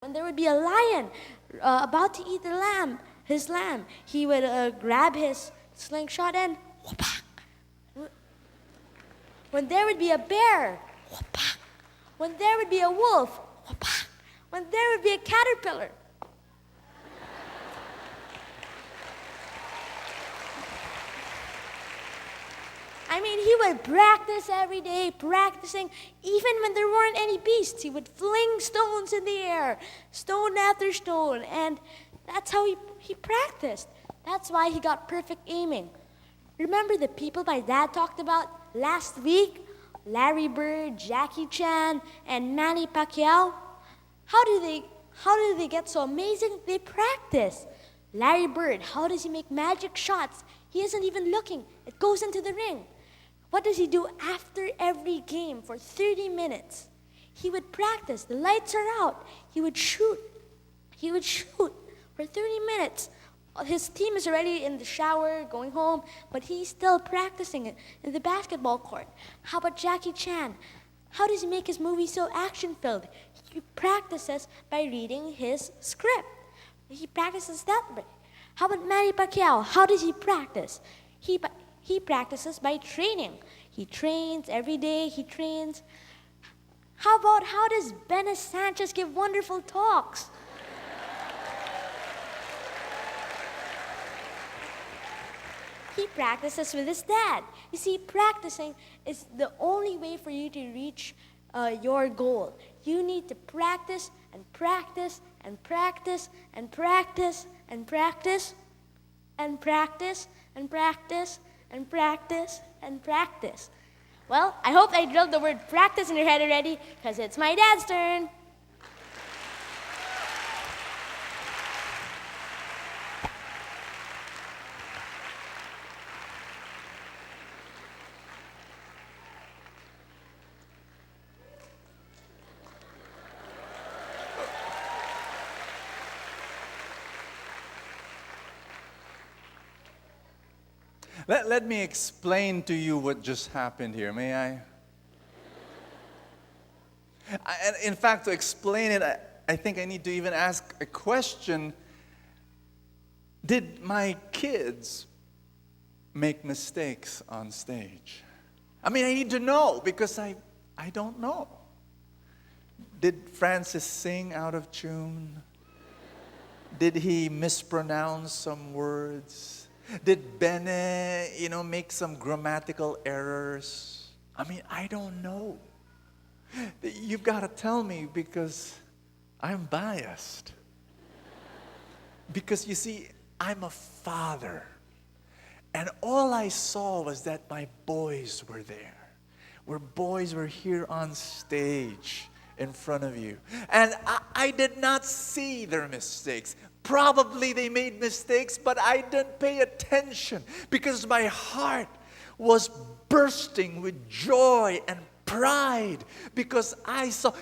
When there would be a lion about to eat his lamb, he would grab his slingshot and whoop-ah. When there would be a bear, whoop-ah. When there would be a wolf, whoop-ah. When there would be a caterpillar. I mean, he would practice every day, practicing. Even when there weren't any beasts, he would fling stones in the air, stone after stone. And that's how he practiced. That's why he got perfect aiming. Remember the people my dad talked about last week? Larry Bird, Jackie Chan, and Manny Pacquiao? How do they get so amazing? They practice. Larry Bird, how does he make magic shots? He isn't even looking. It goes into the ring. What does he do after every game for 30 minutes? He would practice. The lights are out. He would shoot. He would shoot for 30 minutes. His team is already in the shower, going home, but he's still practicing it in the basketball court. How about Jackie Chan? How does he make his movie so action-filled? He practices by reading his script. He practices that way. How about Manny Pacquiao? How does he practice? He practices by training. He trains every day. He trains. How does Sanchez give wonderful talks? He practices with his dad. You see, practicing is the only way for you to reach your goal. You need to practice and practice and practice and practice and practice and practice and practice and practice and practice. Well, I hope I drilled the word practice in your head already, because it's my dad's turn. Let me explain to you what just happened here, may I? And in fact, to explain it, I think I need to even ask a question. Did my kids make mistakes on stage? I mean, I need to know, because I don't know. Did Francis sing out of tune? Did he mispronounce some words? Did Bene, make some grammatical errors? I mean, I don't know. You've got to tell me, because I'm biased. Because you see, I'm a father. And all I saw was that my boys were there. Boys were here on stage in front of you. And I did not see their mistakes. Probably they made mistakes, but I didn't pay attention, because my heart was bursting with joy and pride, because I saw,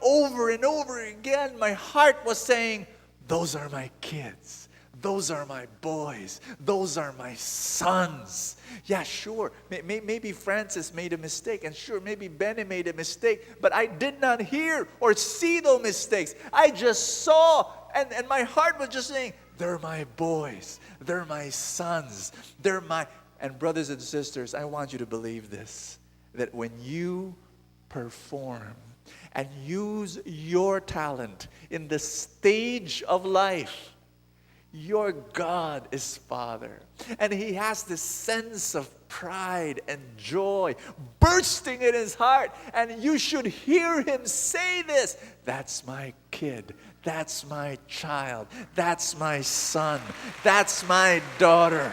over and over again, my heart was saying, those are my kids. Those are my boys. Those are my sons. Yeah, sure. Maybe Francis made a mistake. And sure, maybe Benny made a mistake. But I did not hear or see those mistakes. I just saw. And my heart was just saying, they're my boys. They're my sons. They're my... And brothers and sisters, I want you to believe this. That when you perform and use your talent in the stage of life, your God is Father. And He has this sense of pride and joy bursting in His heart. And you should hear Him say this. That's my kid. That's my child. That's my son. That's my daughter.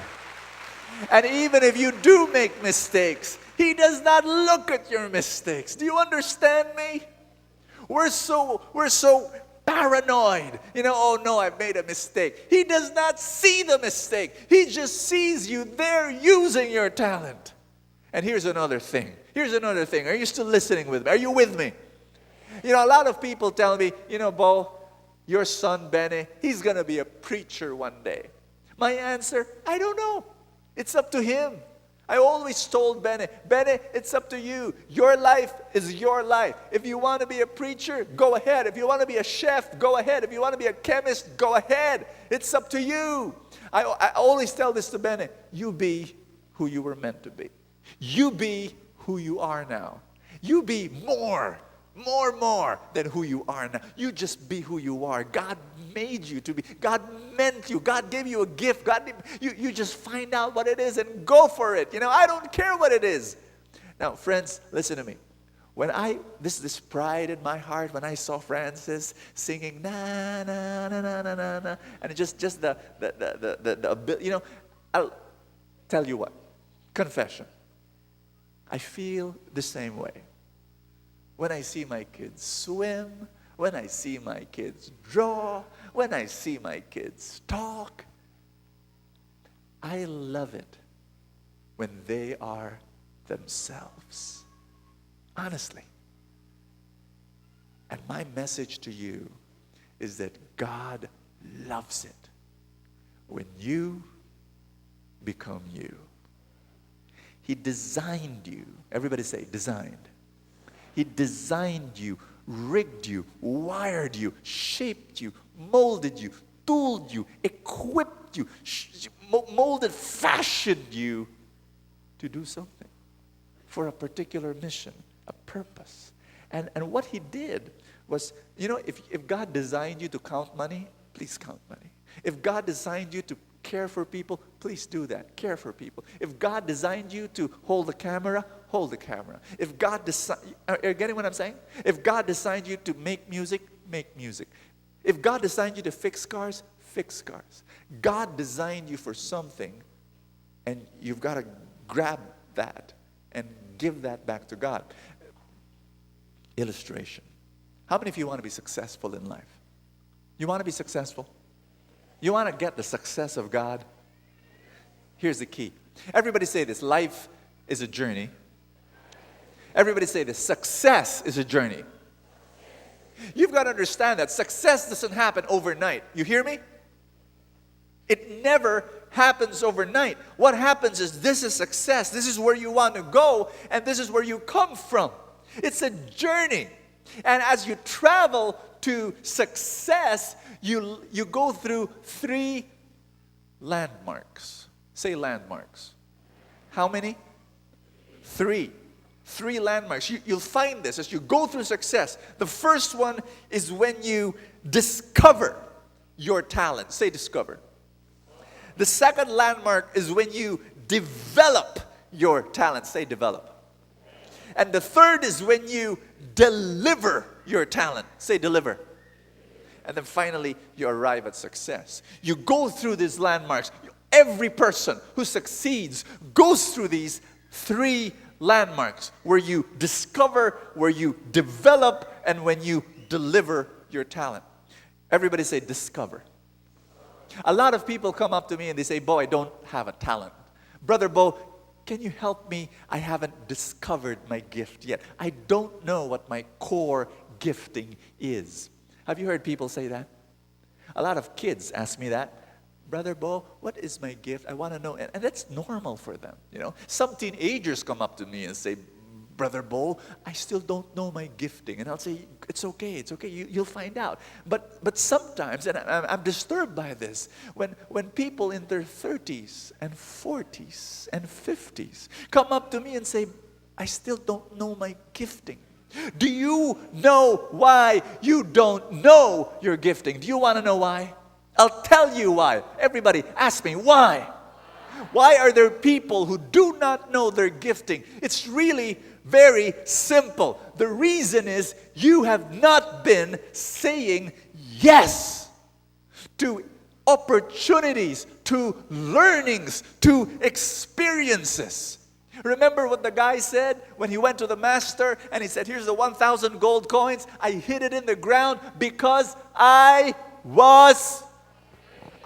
And even if you do make mistakes, He does not look at your mistakes. Do you understand me? We're so paranoid. Oh no, I've made a mistake. He does not see the mistake. He just sees you there using your talent. And here's another thing. Are you still listening with me? Are you with me? A lot of people tell me, Bo, your son Benny, he's going to be a preacher one day. My answer, I don't know. It's up to him. I always told Benny, it's up to you. Your life is your life. If you want to be a preacher, go ahead. If you want to be a chef, go ahead. If you want to be a chemist, go ahead. It's up to you. I always tell this to Benny. You be who you were meant to be. You be who you are now. You be more than who you are now. You just be who you are. God made you to be. God meant you. God gave you a gift. You just find out what it is and go for it. I don't care what it is. Now, friends, listen to me. When this pride in my heart when I saw Francis singing na na na na na na na, and just the I'll tell you what. Confession. I feel the same way. When I see my kids swim, when I see my kids draw, when I see my kids talk, I love it when they are themselves. Honestly. And my message to you is that God loves it when you become you. He designed you. Everybody say, designed. He designed you, rigged you, wired you, shaped you, molded you, tooled you, equipped you, molded, fashioned you to do something for a particular mission, a purpose. And what he did was, if God designed you to count money, please count money. If God designed you to care for people, please do that. Care for people. If God designed you to hold the camera, hold the camera. If God are you getting what I'm saying? If God designed you to make music, make music. If God designed you to fix cars, fix cars. God designed you for something, and you've got to grab that and give that back to God. Illustration. How many of you want to be successful in life? You want to be successful? You want to get the success of God? Here's the key. Everybody say this. Life is a journey. Everybody say this. Success is a journey. You've got to understand that success doesn't happen overnight. You hear me? It never happens overnight. What happens is this is success. This is where you want to go, and this is where you come from. It's a journey. And as you travel to success, you go through 3 landmarks. Say landmarks. How many? 3. 3 landmarks. You'll find this as you go through success. The first one is when you discover your talent. Say discover. The second landmark is when you develop your talent. Say develop. And the third is when you deliver your talent. Say deliver. And then finally, you arrive at success. You go through these landmarks. Every person who succeeds goes through these 3 landmarks where you discover, where you develop, and when you deliver your talent. Everybody say discover. A lot of people come up to me and they say, Bo, I don't have a talent. Brother Bo, can you help me? I haven't discovered my gift yet. I don't know what my core gifting is. Have you heard people say that? A lot of kids ask me that. Brother Bo, what is my gift? I want to know. And that's normal for them, Some teenagers come up to me and say, Brother Bo, I still don't know my gifting. And I'll say, it's okay. You'll find out. But sometimes, and I'm disturbed by this, when people in their 30s and 40s and 50s come up to me and say, I still don't know my gifting. Do you know why you don't know your gifting? Do you want to know why? I'll tell you why. Everybody, ask me, why? Why are there people who do not know their gifting? It's really very simple. The reason is you have not been saying yes to opportunities, to learnings, to experiences. Remember what the guy said when he went to the master and he said, here's the 1,000 gold coins. I hid it in the ground because I was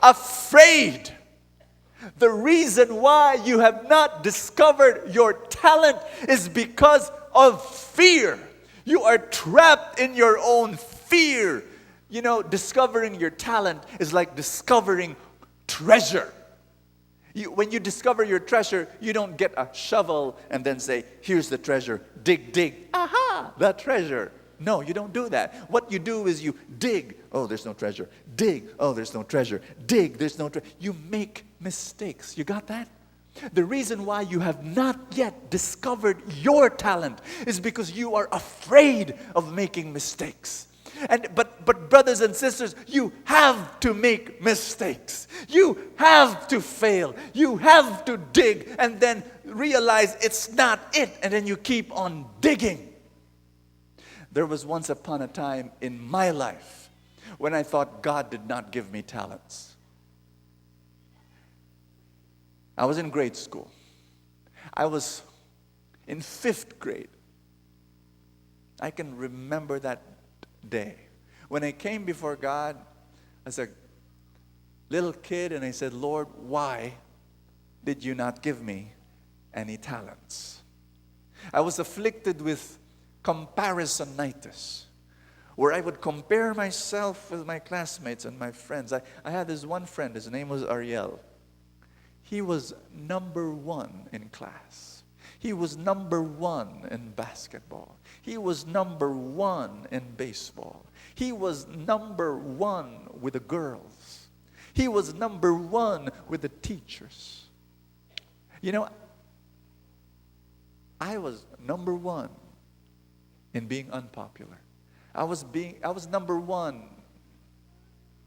afraid. The reason why you have not discovered your talent is because of fear. You are trapped in your own fear. Discovering your talent is like discovering treasure. When you discover your treasure, you don't get a shovel and then say, here's the treasure, dig, dig, aha, the treasure. No, you don't do that. What you do is you dig, oh, there's no treasure. Dig, oh, there's no treasure. Dig, there's no treasure. You make mistakes. You got that? The reason why you have not yet discovered your talent is because you are afraid of making mistakes. But brothers and sisters, you have to make mistakes. You have to fail. You have to dig and then realize it's not it, and then you keep on digging. There was once upon a time in my life when I thought God did not give me talents. I was in grade school. I was in 5th grade. I can remember that day when I came before God as a little kid and I said, Lord, why did you not give me any talents? I was afflicted with comparisonitis, where I would compare myself with my classmates and my friends. I had this one friend, his name was Ariel. He was number 1 in class. He was number 1 in basketball. He was number 1 in baseball. He was number 1 with the girls. He was number 1 with the teachers. You know, I was number 1 in being unpopular. I was number 1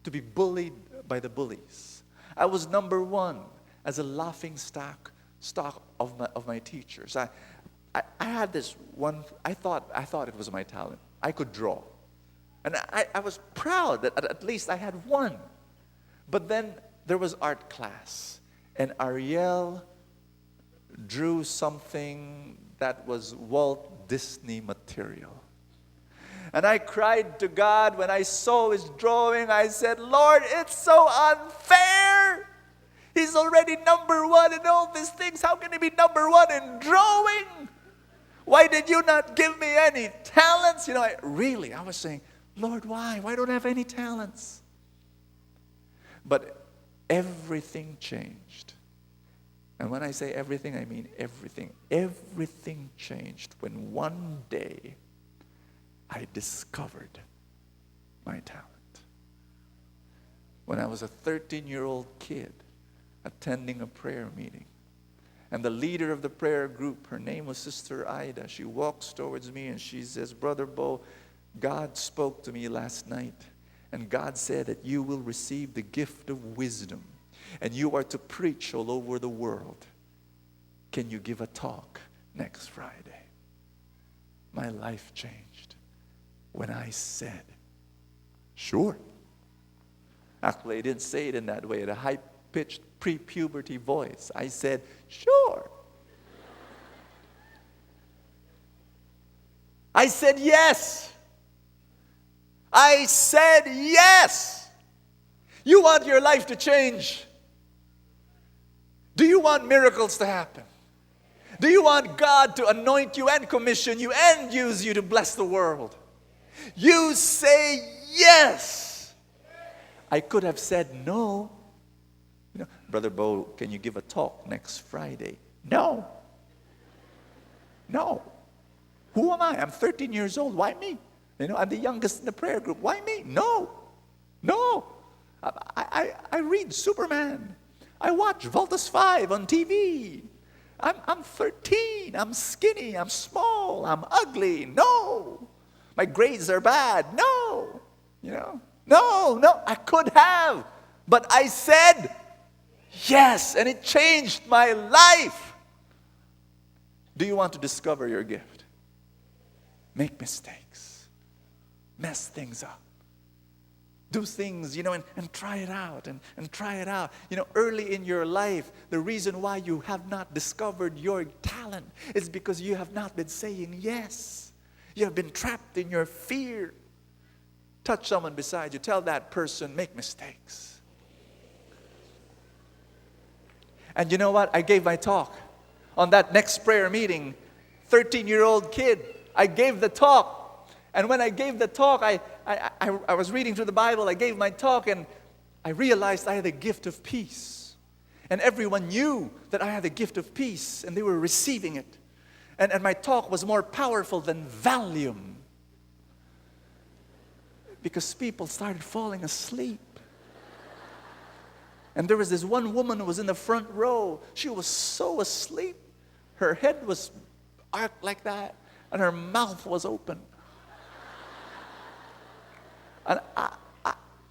to be bullied by the bullies. I was number 1 as a laughing stock of my teachers. I had this one. I thought it was my talent. I could draw, and I was proud that at least I had one. But then there was art class, and Ariel drew something that was Walt Disney material. And I cried to God when I saw his drawing. I said, Lord, it's so unfair. He's already number 1 in all these things. How can he be number 1 in drawing? Why did you not give me any talents? You know, I was saying, Lord, why? Why don't I have any talents? But everything changed. And when I say everything, I mean everything. Everything changed when one day I discovered my talent. When I was a 13-year-old kid attending a prayer meeting, and the leader of the prayer group, her name was Sister Ida, she walks towards me and she says, Brother Bo, God spoke to me last night, and God said that you will receive the gift of wisdom, and you are to preach all over the world. Can you give a talk next Friday? My life changed when I said, sure. Actually, I didn't say it in that way, at a high-pitched pre-puberty voice. I said, sure. I said yes. I said yes. You want your life to change? Do you want miracles to happen? Do you want God to anoint you and commission you and use you to bless the world? You say yes. I could have said no. You know, Brother Bo, can you give a talk next Friday? No. No. Who am I? I'm 13 years old. Why me? You know, I'm the youngest in the prayer group. Why me? No. No. I read Superman. I watch Voltus 5 on TV. I'm 13. I'm skinny. I'm small. I'm ugly. No. My grades are bad. No. You know. No. I could have. But I said yes, and it changed my life. Do you want to discover your gift? Make mistakes. Mess things up. Do things, you know, and try it out and try it out. You know, early in your life, the reason why you have not discovered your talent is because you have not been saying yes. You have been trapped in your fear. Touch someone beside you. Tell that person, make mistakes. And you know what? I gave my talk on that next prayer meeting. 13-year-old kid. I gave the talk. And when I gave the talk, I was reading through the Bible. I gave my talk, and I realized I had a gift of peace. And everyone knew that I had the gift of peace, and they were receiving it. And my talk was more powerful than Valium. Because people started falling asleep. And there was this one woman who was in the front row. She was so asleep. Her head was arched like that, and her mouth was open. And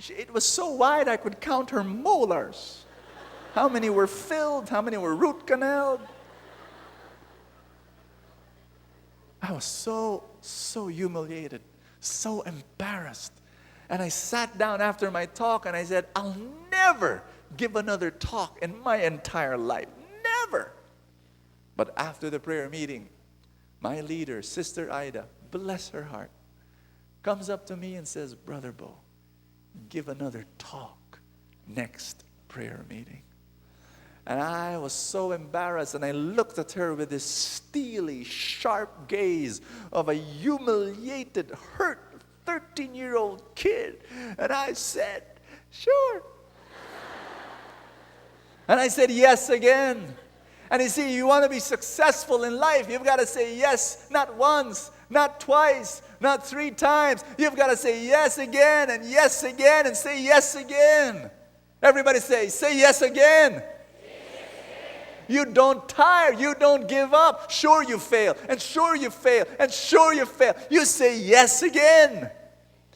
it was so wide I could count her molars. How many were filled? How many were root canaled? I was so humiliated, so embarrassed. And I sat down after my talk and I said, I'll never give another talk in my entire life. Never. But after the prayer meeting, my leader, Sister Ida, bless her heart, comes up to me and says, Brother Bo, give another talk next prayer meeting. And I was so embarrassed, and I looked at her with this steely, sharp gaze of a humiliated, hurt 13-year-old kid. And I said, sure. And I said yes again. And you see, you want to be successful in life, you've got to say yes, not once, not twice, not 3 times. You've got to say yes again, and say yes again. Everybody say yes again. You don't tire. You don't give up. Sure you fail, and sure you fail, and sure you fail. You say yes again.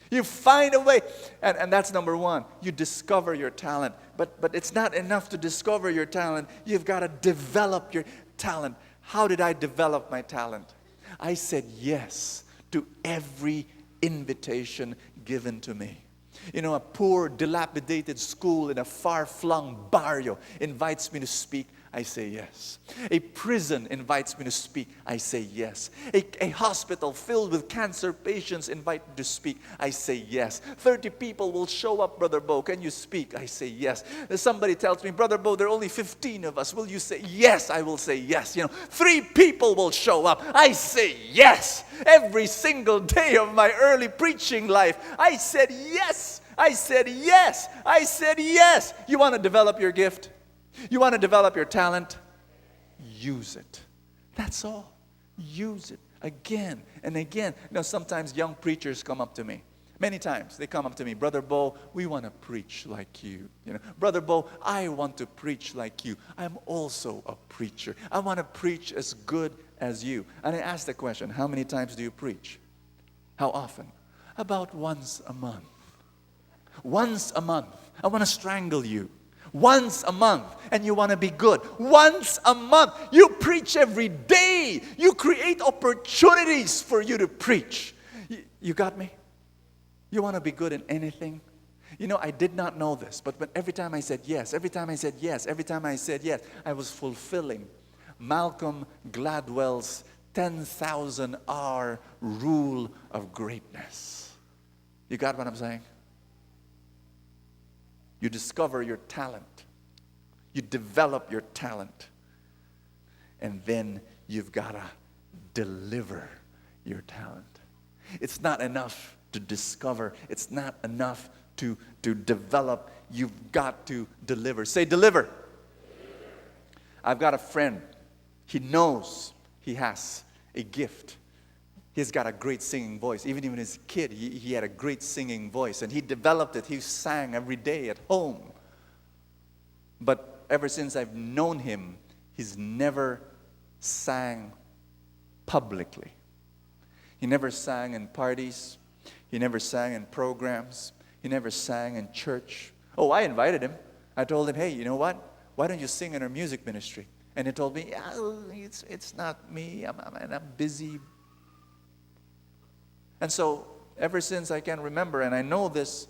You find a way. And that's number one. You discover your talent. But it's not enough to discover your talent. You've got to develop your talent. How did I develop my talent? I said yes to every invitation given to me. You know, a poor, dilapidated school in a far-flung barrio invites me to speak. I say yes. A prison invites me to speak. I say yes. A hospital filled with cancer patients invite me to speak. I say yes. 30 people will show up, Brother Bo. Can you speak? I say yes. Somebody tells me, Brother Bo, there are only 15 of us. Will you say yes? I will say yes. 3 people will show up. I say yes. Every single day of my early preaching life, I said yes. I said yes. I said yes. You want to develop your gift? You want to develop your talent? Use it. That's all. Use it again and again. Sometimes young preachers come up to me. Many times they come up to me, Brother Bo, we want to preach like you. Brother Bo, I want to preach like you. I'm also a preacher. I want to preach as good as you. And I ask the question, how many times do you preach? How often? About once a month. Once a month. I want to strangle you. Once a month, and you want to be good. Once a month. You preach every day. You create opportunities for you to preach. You got me? You want to be good in anything? I did not know this, but every time I said yes, every time I said yes, I was fulfilling Malcolm Gladwell's 10,000-hour rule of greatness. You got what I'm saying? You discover your talent. You develop your talent. And then you've got to deliver your talent. It's not enough to discover. It's not enough to develop. You've got to deliver. Say deliver. I've got a friend. He knows he has a gift. He's got a great singing voice. Even as a kid, he had a great singing voice. And he developed it. He sang every day at home. But ever since I've known him, he's never sang publicly. He never sang in parties. He never sang in programs. He never sang in church. Oh, I invited him. I told him, hey, you know what? Why don't you sing in our music ministry? And he told me, yeah, it's not me. I'm busy. And so, ever since I can remember, and I know this,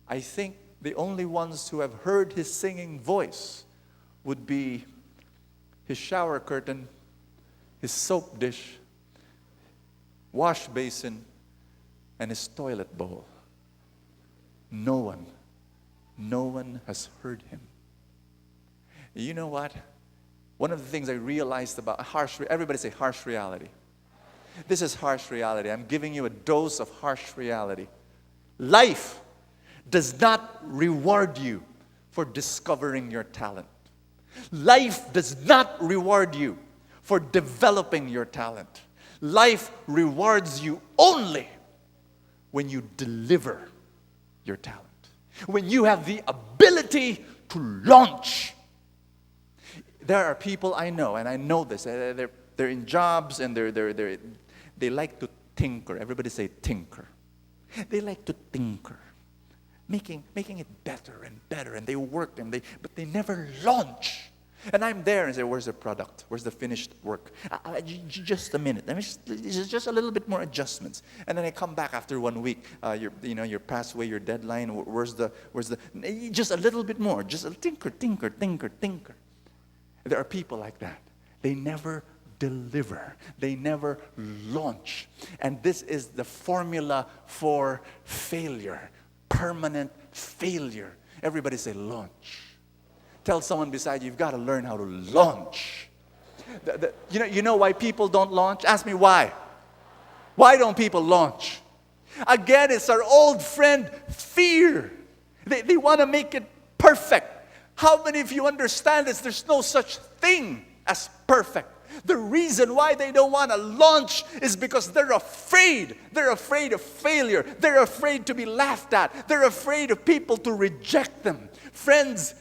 I think the only ones who have heard his singing voice would be his shower curtain, his soap dish, wash basin, and his toilet bowl. No one has heard him. You know what? One of the things I realized about everybody say harsh reality. This is harsh reality. I'm giving you a dose of harsh reality. Life does not reward you for discovering your talent. Life does not reward you for developing your talent. Life rewards you only when you deliver your talent. When you have the ability to launch. There are people I know, and I know this. They're in jobs and they like to tinker. Everybody say tinker. They like to tinker, making it better and better, and they work but they never launch. And I'm there and say, where's the product? Where's the finished work? Just a minute. Just a little bit more adjustments. And then I come back after 1 week. You're past away your deadline. Where's the? Just a little bit more. Just a tinker. There are people like that. They never deliver. They never launch. And this is the formula for failure. Permanent failure. Everybody say launch. Tell someone beside you, you've got to learn how to launch. You know why people don't launch? Ask me why. Why don't people launch? Again, it's our old friend, fear. They want to make it perfect. How many of you understand this? There's no such thing as perfect. The reason why they don't want to launch is because they're afraid. They're afraid of failure. They're afraid to be laughed at. They're afraid of people to reject them. Friends,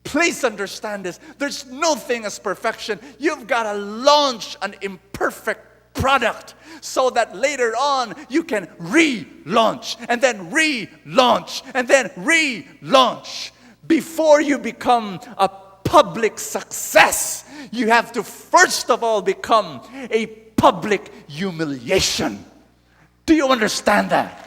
please understand this. There's no thing as perfection. You've got to launch an imperfect product so that later on you can relaunch and then relaunch and then relaunch. Before you become a public success, you have to first of all become a public humiliation. Do you understand that?